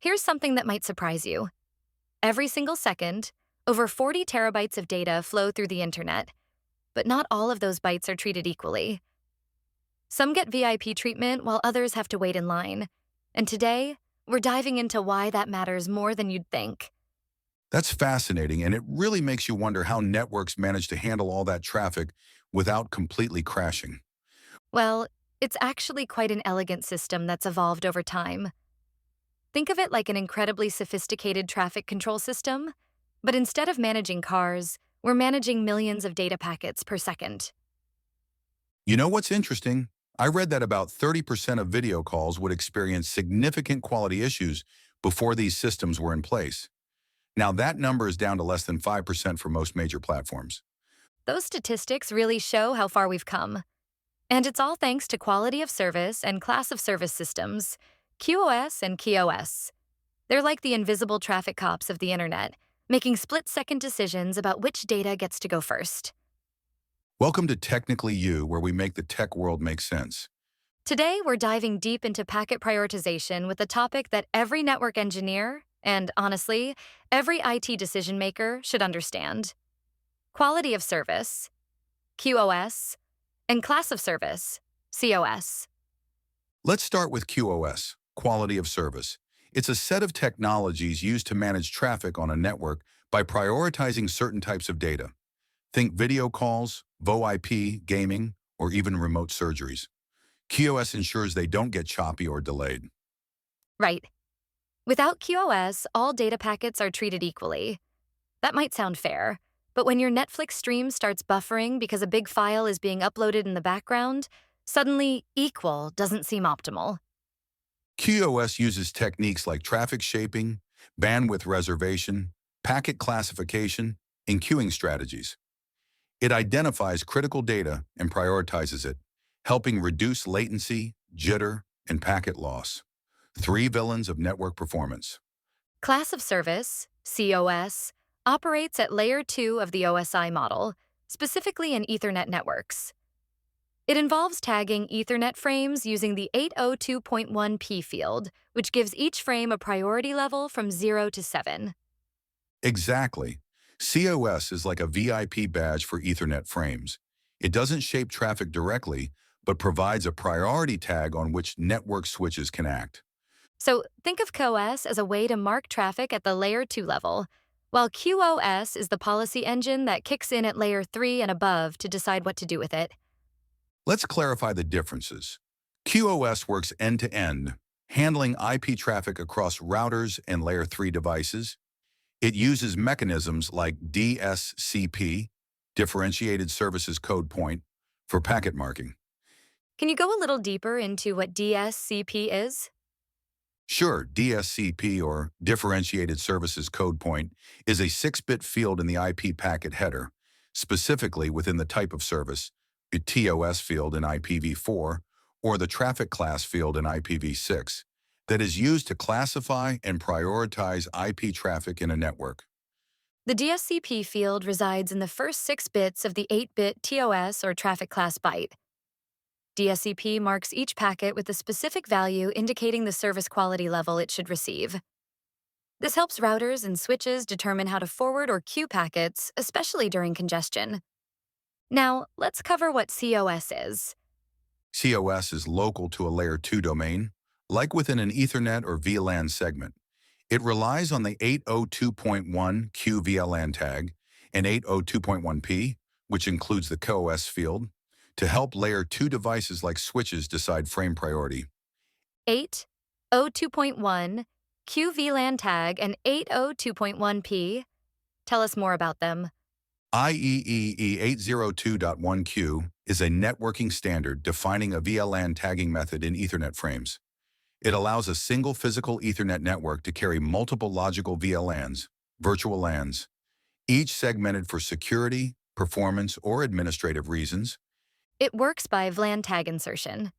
Here's something that might surprise you. Every single second, over 40 terabytes of data flow through the internet, but not all of those bytes are treated equally. Some get VIP treatment while others have to wait in line. And today, we're diving into why that matters more than you'd think. That's fascinating, and it really makes you wonder how networks manage to handle all that traffic without completely crashing. Well, it's actually quite an elegant system that's evolved over time. Think of it like an incredibly sophisticated traffic control system, but instead of managing cars, we're managing millions of data packets per second. You know what's interesting? I read that about 30% of video calls would experience significant quality issues before these systems were in place. Now, that number is down to less than 5% for most major platforms. Those statistics really show how far we've come. And it's all thanks to quality of service and class of service systems, QoS and QoS. They're like the invisible traffic cops of the internet, making split-second decisions about which data gets to go first. Welcome to Technically You, where we make the tech world make sense. Today, we're diving deep into packet prioritization with a topic that every network engineer, and honestly, every IT decision maker should understand. Quality of service, QoS, and class of service, COS. Let's start with QoS, quality of service. It's a set of technologies used to manage traffic on a network by prioritizing certain types of data. Think video calls, VoIP, gaming, or even remote surgeries. QoS ensures they don't get choppy or delayed. Right. Without QoS, all data packets are treated equally. That might sound fair, but when your Netflix stream starts buffering because a big file is being uploaded in the background, suddenly equal doesn't seem optimal. QoS uses techniques like traffic shaping, bandwidth reservation, packet classification, and queuing strategies. It identifies critical data and prioritizes it, helping reduce latency, jitter, and packet loss. Three villains of network performance. Class of service, COS, operates at layer 2 of the OSI model, specifically in Ethernet networks. It involves tagging Ethernet frames using the 802.1p field, which gives each frame a priority level from 0 to 7. Exactly. COS is like a VIP badge for Ethernet frames. It doesn't shape traffic directly, but provides a priority tag on which network switches can act. So think of QoS as a way to mark traffic at the layer 2 level, while QoS is the policy engine that kicks in at layer 3 and above to decide what to do with it. Let's clarify the differences. QoS works end-to-end, handling IP traffic across routers and layer 3 devices. It uses mechanisms like DSCP, Differentiated Services Code Point, for packet marking. Can you go a little deeper into what DSCP is? Sure, DSCP, or Differentiated Services Code Point, is a 6-bit field in the IP packet header, specifically within the type of service, a TOS field in IPv4, or the traffic class field in IPv6, that is used to classify and prioritize IP traffic in a network. The DSCP field resides in the first 6 bits of the 8-bit TOS or traffic class byte. DSCP marks each packet with a specific value indicating the service quality level it should receive. This helps routers and switches determine how to forward or queue packets, especially during congestion. Now, let's cover what COS is. COS is local to a layer 2 domain, like within an Ethernet or VLAN segment. It relies on the 802.1 Q VLAN tag and 802.1p, which includes the QoS field, to help layer 2 devices like switches decide frame priority. 802.1, QVLAN tag, and 802.1p. Tell us more about them. IEEE 802.1q is a networking standard defining a VLAN tagging method in Ethernet frames. It allows a single physical Ethernet network to carry multiple logical VLANs, virtual LANs, each segmented for security, performance, or administrative reasons. It works by VLAN tag insertion.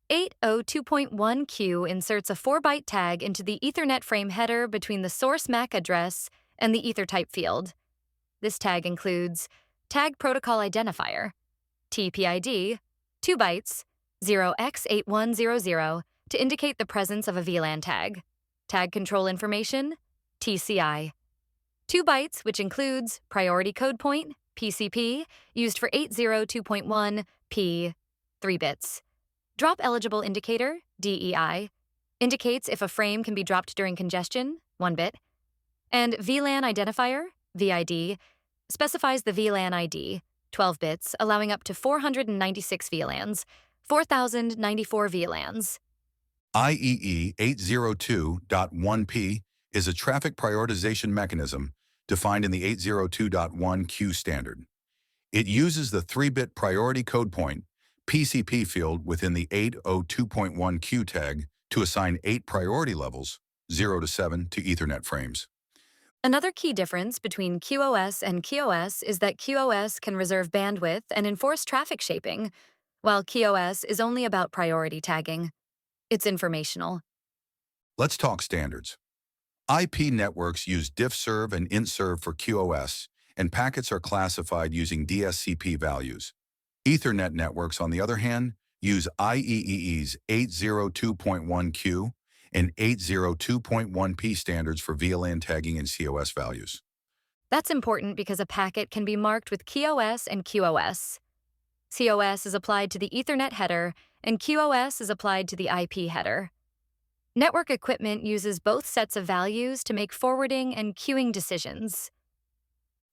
802.1q inserts a 4-byte tag into the Ethernet frame header between the source MAC address and the EtherType field. This tag includes Tag Protocol Identifier, TPID, 2 bytes, 0x8100, to indicate the presence of a VLAN tag, tag control information, TCI. 2 bytes, which includes priority code point, PCP, used for 802.1 P, 3 bits. Drop eligible indicator, DEI, indicates if a frame can be dropped during congestion, 1 bit. And VLAN identifier, VID, specifies the VLAN ID, 12 bits, allowing up to 496 VLANs, 4,094 VLANs. IEE 802.1p is a traffic prioritization mechanism defined in the 802.1q standard. It uses the 3-bit priority code point, PCP field within the 802.1q tag to assign 8 priority levels, 0 to 7, to Ethernet frames. Another key difference between QoS and QoS is that QoS can reserve bandwidth and enforce traffic shaping, while QoS is only about priority tagging. It's informational. Let's talk standards. IP networks use diffserv and intserv for QoS, and packets are classified using DSCP values. Ethernet networks, on the other hand, use IEEE's 802.1q and 802.1p standards for VLAN tagging and COS values. That's important because a packet can be marked with QoS and QoS. COS is applied to the Ethernet header, and QoS is applied to the IP header. Network equipment uses both sets of values to make forwarding and queuing decisions.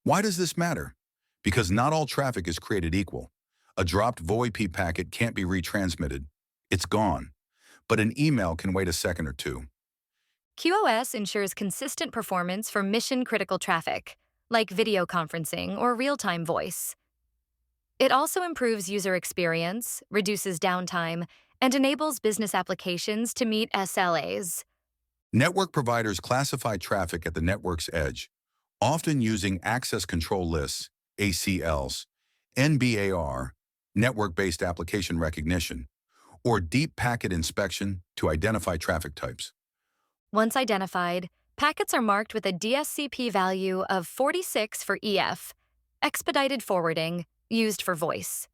Why does this matter? Because not all traffic is created equal. A dropped VoIP packet can't be retransmitted. It's gone. But an email can wait a second or two. QoS ensures consistent performance for mission-critical traffic, like video conferencing or real-time voice. It also improves user experience, reduces downtime, and enables business applications to meet SLAs. Network providers classify traffic at the network's edge, often using access control lists, ACLs, NBAR, network-based application recognition, or deep packet inspection to identify traffic types. Once identified, packets are marked with a DSCP value of 46 for EF, expedited forwarding, used for voice.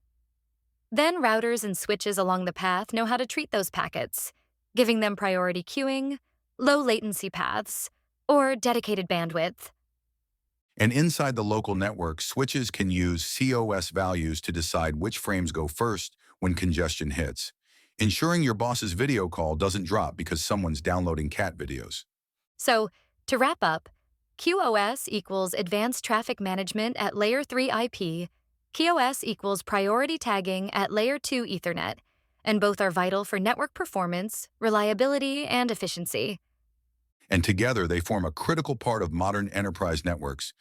Then routers and switches along the path know how to treat those packets, giving them priority queuing, low latency paths, or dedicated bandwidth. And inside the local network, switches can use COS values to decide which frames go first when congestion hits, ensuring your boss's video call doesn't drop because someone's downloading cat videos. So, to wrap up, QoS equals advanced traffic management at layer 3 IP, QoS equals priority tagging at layer 2 Ethernet, and both are vital for network performance, reliability, and efficiency. And together they form a critical part of modern enterprise networks,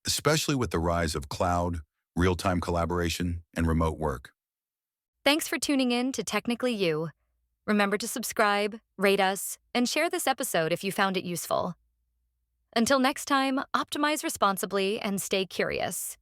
especially with the rise of cloud, real-time collaboration, and remote work. Thanks for tuning in to Technically You. Remember to subscribe, rate us, and share this episode if you found it useful. Until next time, optimize responsibly and stay curious.